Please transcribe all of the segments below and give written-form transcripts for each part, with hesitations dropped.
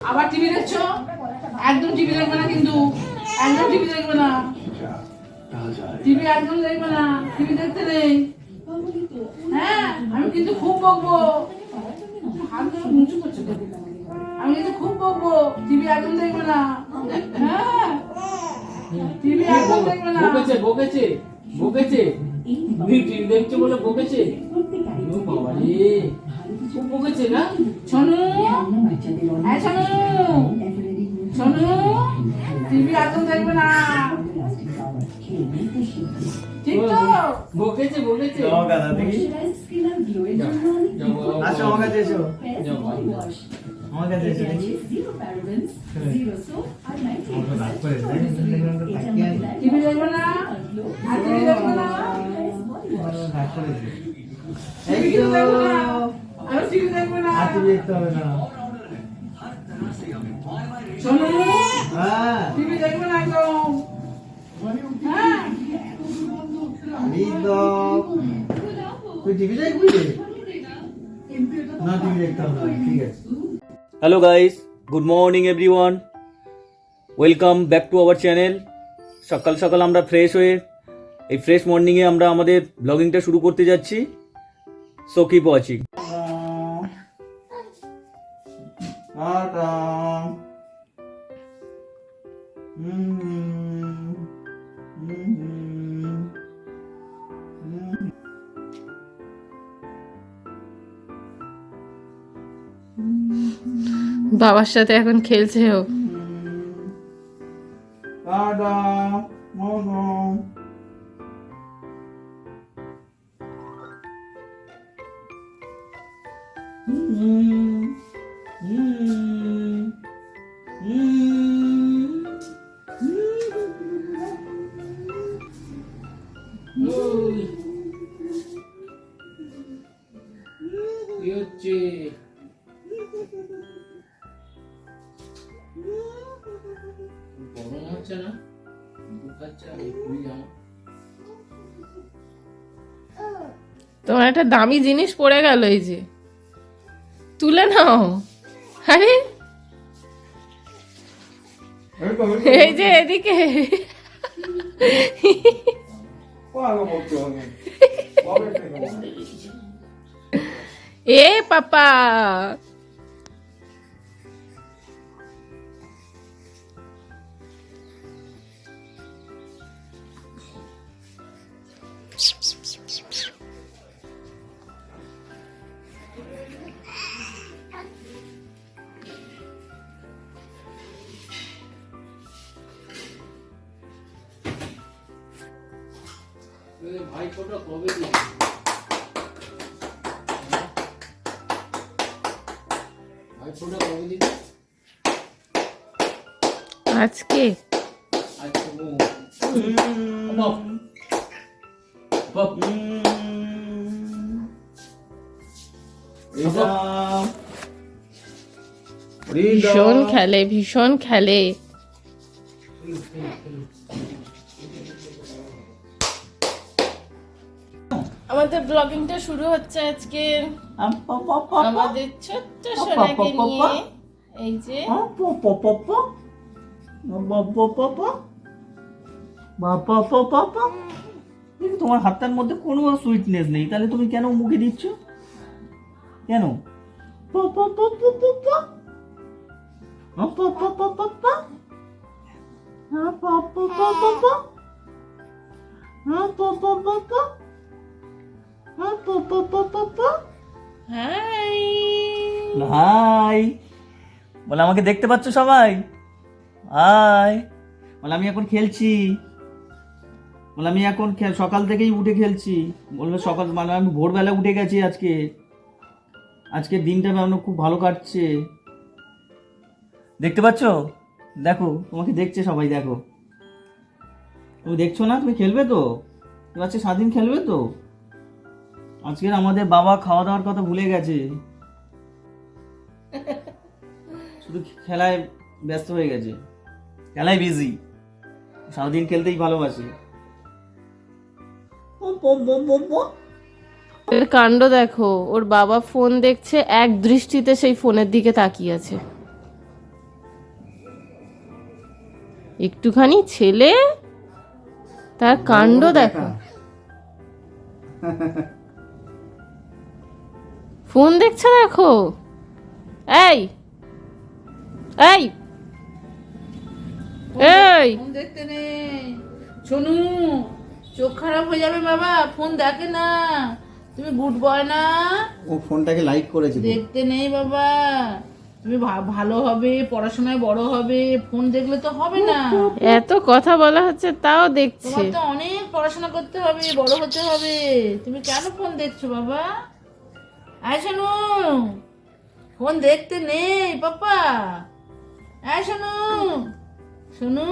আবার টিভি দেখছো? একদম টিভি দেখবে না কিন্তু, একদম টিভি দেখবে না, টিভি একদম দেখবে না, টিভি দেখতে নেই। হ্যাঁ আমি কিন্তু খুব বকবো, আমি কিন্তু খুব বকবো, টিভি একদম দেখবে না। হ্যাঁ টিভি একদম দেখবে না। বকেছে বকেছে বকেছে, টিভি দেখছো বলে বকেছে। বাবা রে, খুব বকেছে না? শোনো হ্যাঁ শোনো শোনো, টিভি একদম দেখবে না, ঠিক তো? বকেছে বকেছে। যাও গাদা দেখি। আসো আমার কাছে এসো। আমার কাছে এসো দেখি। টিভি দেখবে না, আর টিভি দেখবে না, টিভি কিন্তু দেখবে না, আর টিভি দেখবে না। আর টিভি দেখতে হবে না। শোনো হ্যাঁ টিভি দেখবে না একদম। হ্যাঁ রিদম, তুই টিভি দেখবি না? টিভি দেখতে হবে না, ঠিক আছে। Hello guys, good morning everyone, welcome back to our channel. সকাল সকাল আমরা ফ্রেশ হয়ে এই ফ্রেশ মর্নিংয়ে আমরা আমাদের ব্লগিংটা শুরু করতে যাচ্ছি। So keep watching. টাটা। বাবার সাথে এখন খেলছে ও। টাটা মোমো। কি হচ্ছে? গরম হচ্ছে না? বুকাচ্ছে আমি খুবই জামা। তোমার একটা দামি জিনিস পড়ে গেল, এই যে তুলে নাও। আরে এই যে এদিকে এ পাপা, ভাই ছোট কবে দিল? ভাই ছোট কবে দিল? আজকে আচ্ছা ও বাপ বাপ ভীষণ খেলে, ভীষণ খেলে। আমাদের ব্লগিংটা শুরু হচ্ছে আজকে আমাদের ছোট্ট সোনাকে নিয়ে। এই যে তোমার হাতটার মধ্যে কোনো সুইটনেস নেই, তাহলে তুমি কেন মুখে দিচ্ছ? কেন? হাই, হাই বলে, আমাকে দেখতে পাচ্ছ সবাই? হাই বলে, আমি এখন খেলছি। বলে, আমি এখন সকাল থেকেই উঠে খেলছি। বলবে সকাল মানে আমি ভোরবেলা উঠে গেছি আজকে। আজকের দিনটা আমার খুব ভালো কাটছে। দেখতে পাচ্ছ? দেখো, তোমাকে দেখছে সবাই, দেখো। তুমি দেখছো না? তুমি খেলবে তো? তুমি আজকে স্বাধীন খেলবে তো? আজকের আমাদের বাবা খাওয়া দাওয়ার কথা ভুলে গেছে, শুধু খেলায় ব্যস্ত হয়ে গেছে, খেলায় বিজি, সারাদিন খেলতেই ভালোবাসে। এর কাণ্ড দেখো, ওর বাবা ফোন দেখছে, এক দৃষ্টিতে সেই ফোনের দিকে তাকিয়ে আছে। একটুখানি ছেলে, তার কাণ্ড দেখো। ফোন দেখছে দেখো। এই এই এই ফোন দেখতে নেই সোনু, চোখ খারাপ হয়ে যাবে বাবা, ফোন দেখে না। তুমি গুড বয় না, ও ফোনটাকে লাইক করেছে তো। দেখতে নেই বাবা। তুমি ভালো হবে, পড়াশোনায় বড় হবে, ফোন দেখলে তো হবে না। এত কথা বলা হচ্ছে তাও দেখছে। তোমার তো অনেক পড়াশোনা করতে হবে, বড় হতে হবে। তুমি কেন ফোন দেখছো বাবা? আয় শোনো, ফোন দেখতে নেই পাপা। আয় শোনো, শোনো,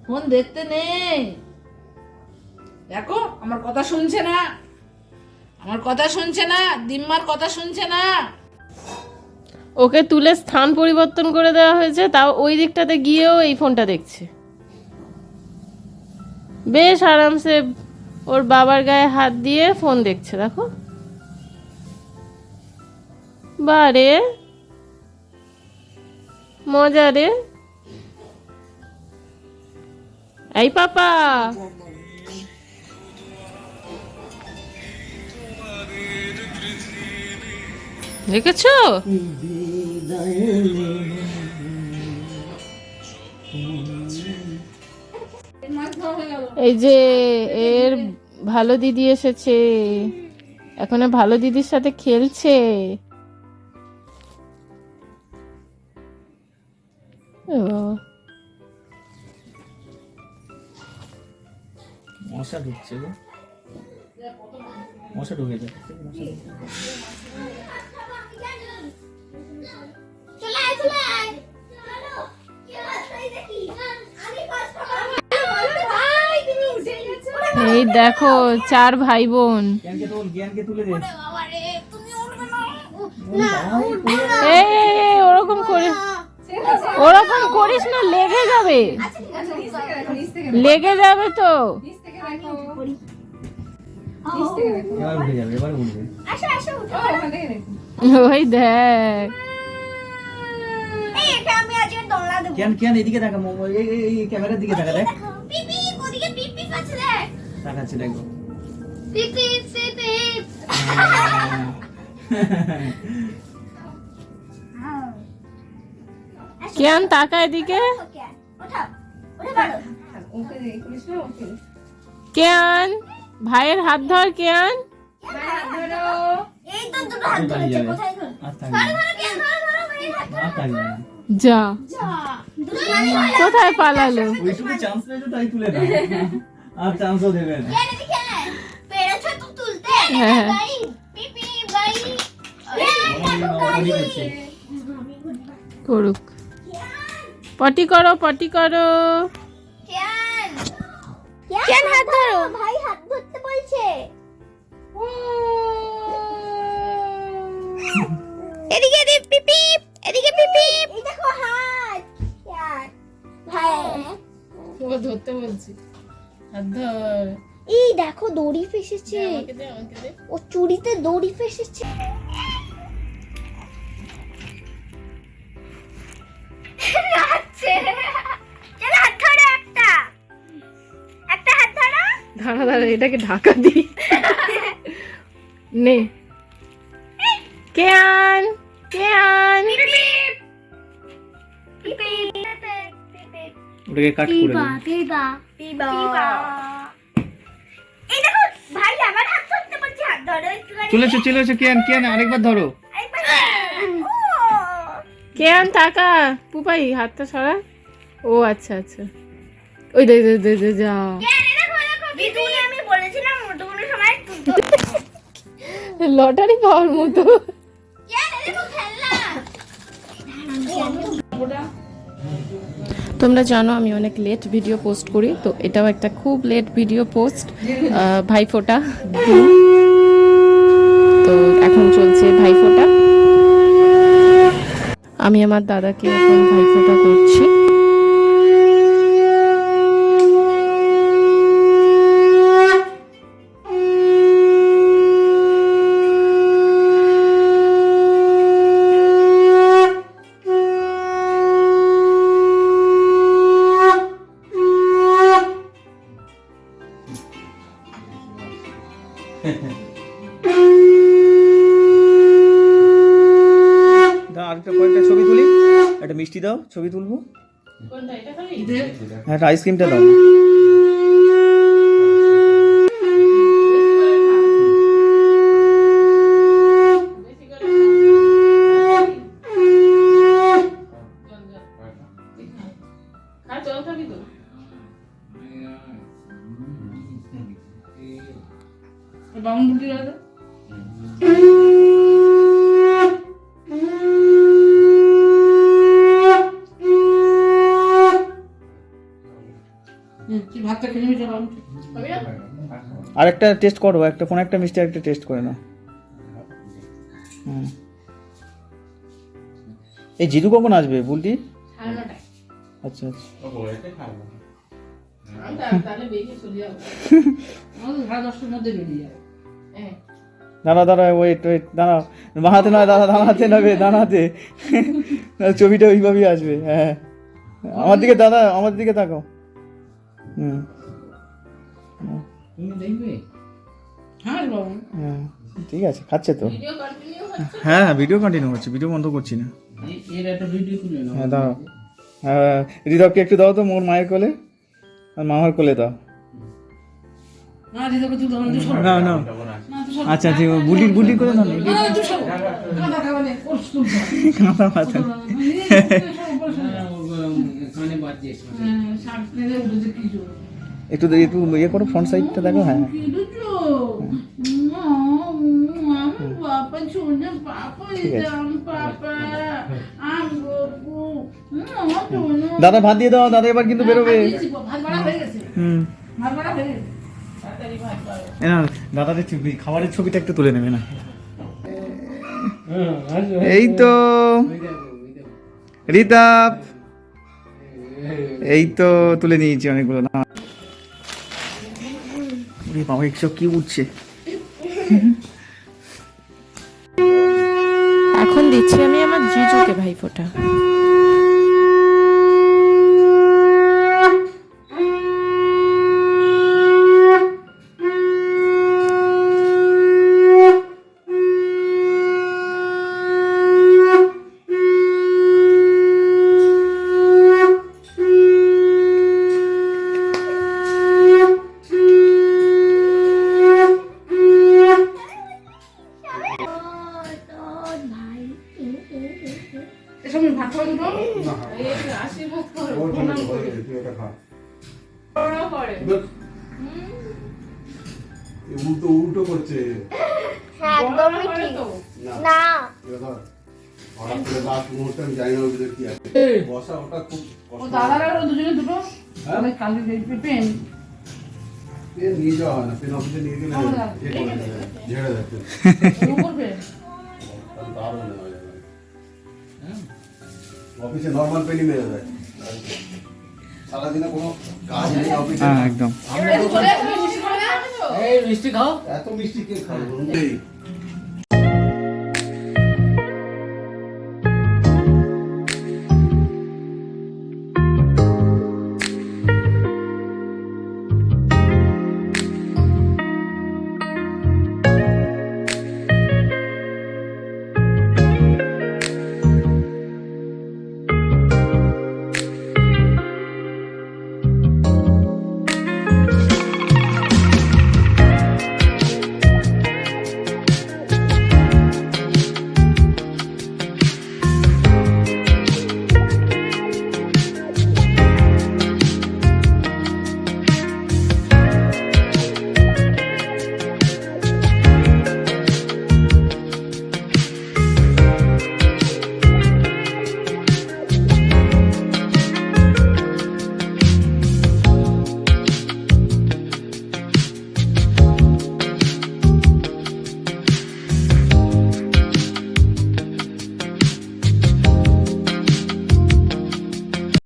ফোন দেখতে নেই। দেখো আমার কথা শুনছে না, আমার কথা শুনছে না, দিম্মার কথা শুনছে না। ওকে তুলে স্থান পরিবর্তন করে দেওয়া হয়েছে, তাও ওই দিকটাতে গিয়েও এই ফোনটা দেখছে। বেশ আরামসে ওর বাবার গায়ে হাত দিয়ে ফোন দেখছে, দেখো। বারে মজা রে। এই পাপা, দেখেছো? এই যে এর ভালো দিদি এসেছে, এখন ভালো দিদির সাথে খেলছে। ও, মশা ঢুকছে গো, মশা ঢুকে যাচ্ছে। এই দেখো 4 ভাই বোন। জ্ঞানকে তোল, জ্ঞানকে তুলে দে। এই এই, এই, ওরকম করে, ওরকম করিস না, লেগে যাবে, লেগে যাবে তো। এবার উঠে যাবে, এবার উঠবে। ওই দেখ, কেন কেন এদিকে দেখা, এই ক্যামেরার দিকে দেখা, দেখ তাকাচ্ছে, দেখো। কেন তাকা এদিকে। কেন ভাইয়ের হাত ধর, কেন যা, কোথায় পালালো? ওইটুকু চান্স পেয়েছো তাই তুলে দাও, আর চান্সও দেবে না। হ্যাঁ, করুক, পটি করো, পটি করো। কেন হাত ধরো? ভাই হাত ধরতে বলছে। এদিকে পিপি, এদিকে পিপি। এই দেখো হাত। ভাই ও ধরতে বলছি, হাত ধর। এই দেখো দড়ি ফেসেছে, আমাকে দে, আমাকে দে। ও চুড়িতে দড়ি ফেসেছে। নাচছে। চল হাত ধরো, একটা হাত ধরো। দাঁড়া দাঁড়া, এটাকে ঢাকা দি। নে, কেন কেন ওটাকে কাট করে দাও। পিবা এই দেখো ভাই আমার হাত ধরতে বলছে, হাত ধরো একটুখানি। চলেছে কেন কেন, আরেকবার ধরো। কেন তাকা, পুপাই হাতটা সরা। ও আচ্ছা আচ্ছা, ওই দে দে দে দে, যা। দিদুনি আমি বলেছিলাম মোটো কোনো সময় লটারি পাওয়ার মতো। দেখো খেলনা। তোমরা জানো আমি অনেক লেট ভিডিও পোস্ট করি, তো এটাও একটা খুব লেট ভিডিও পোস্ট, ভাইফোঁটা। তো এখন চলছে ভাইফোঁটা, আমি আমার দাদাকে এখন ভাইফোঁটা করছি। মিষ্টি দাও, ছবি তুলবো। কোনটা এটা খালি? হ্যাঁ, একটা আইসক্রিমটা দাও। বেশি করে খা। চল, চল। খা, জল খাবি তো? বামন বুদ্ধি আছে তুই ভাতটা খেয়ে নিবি চল খাবি না? আরেকটা টেস্ট করো, একটা কোন একটা মিষ্টি একটা টেস্ট করে নাও। হুম। এই জিতু কখন আসবে বুলটি? সাড়ে নটায়। আচ্ছা আচ্ছা। আমি তাহলে বেরিয়ে চলে যাবো। আমাদের 10:30টার মধ্যে বেরিয়ে যাবে হ্যাঁ। দাঁড়া ওয়েট দাঁড়াও, বাঁহাতে নয় দাদা, দাঁড়াতে নেবে, দাঁড়াতে। ছবিটা ওইভাবেই আসবে। হ্যাঁ, আমার দিকে দাদা, আমার দিকে তাকাও। হুম। তুমি দেখবে? হ্যাঁ বাবু হ্যাঁ ঠিক আছে, খাচ্ছে তো। ভিডিও কন্টিনিউ হচ্ছে। হ্যাঁ ভিডিও কন্টিনিউ হচ্ছে, ভিডিও বন্ধ করছি না। এর একটা ভিডিও তুলে নাও। হ্যাঁ দাঁড়াও, হ্যাঁ হৃদয়কে একটু দাও তো, মোর মায়ের কোলে আর মামার কোলে দাও। না দিতে তুই তখন তুই সর না না না তুই সর আচ্ছা ঠিক, বুলির করে দাও না। না তুই সর কাঁদা খাওয়ালে কোর্স তুল কাঁথা মাথা। কানে বাজছে। শাক নিয়ে উঠেছে কি জোর একটু একটু ইয়ে করো, ফ্রন্ট সাইডটা দেখো। হ্যাঁ কি দুটো পাপা ছোনে পাপা ইদাম পাপা আম গপু দাদা ভাত দিয়ে দাও, দাদা এবার কিন্তু বেরোবে। ভাত বাড়া হয়ে গেছে হুম। ভাত বাড়া হয়ে গেছে তাড়াতাড়ি ভাত বাড়ো। না দাদাদের খাবারের ছবিটা একটু তুলে নেবে না। এই তো রিতাপ, এই তো তুলে নিয়েছি অনেকগুলো। না বাবা এইসব কি উঠছে। এখন দিচ্ছি আমি আমার জিজুকে ভাইফোঁটা। এসব ভাত খাওয়া দুটো এই আশীর্বাদ করো, ওর জন্য প্রণাম করো। তুই এটা খা। ওরাও করে। এ উল্টো উল্টো করছে। একদমই করে ঠিক তো। না। এটা ধর। হঠাৎ করে লাস্ট মুহূর্তে আমি জানি না ওর ভিতরে কি আছে। বসা ওটা খুব ও কষ্ট। দাদারা ওরা দুজনে দুটো তাহলে কালি পেন পেন নিয়ে যাওয়া হয় না, পেন অফিসে নিয়ে গেলে আমরা এ করে দেবে, ঝেড়ে যাচ্ছে। উপর পেন তাহলে তো আরো নেওয়া যাবে। অফিসে নর্মাল পেনই মেরে দেয়। সারাদিনে কোনো কাজ নেই অফিসে। হ্যাঁ একদম। চলে আসবে মিষ্টি খাবে না এই মিষ্টি খাও। এত মিষ্টি কে খাবে?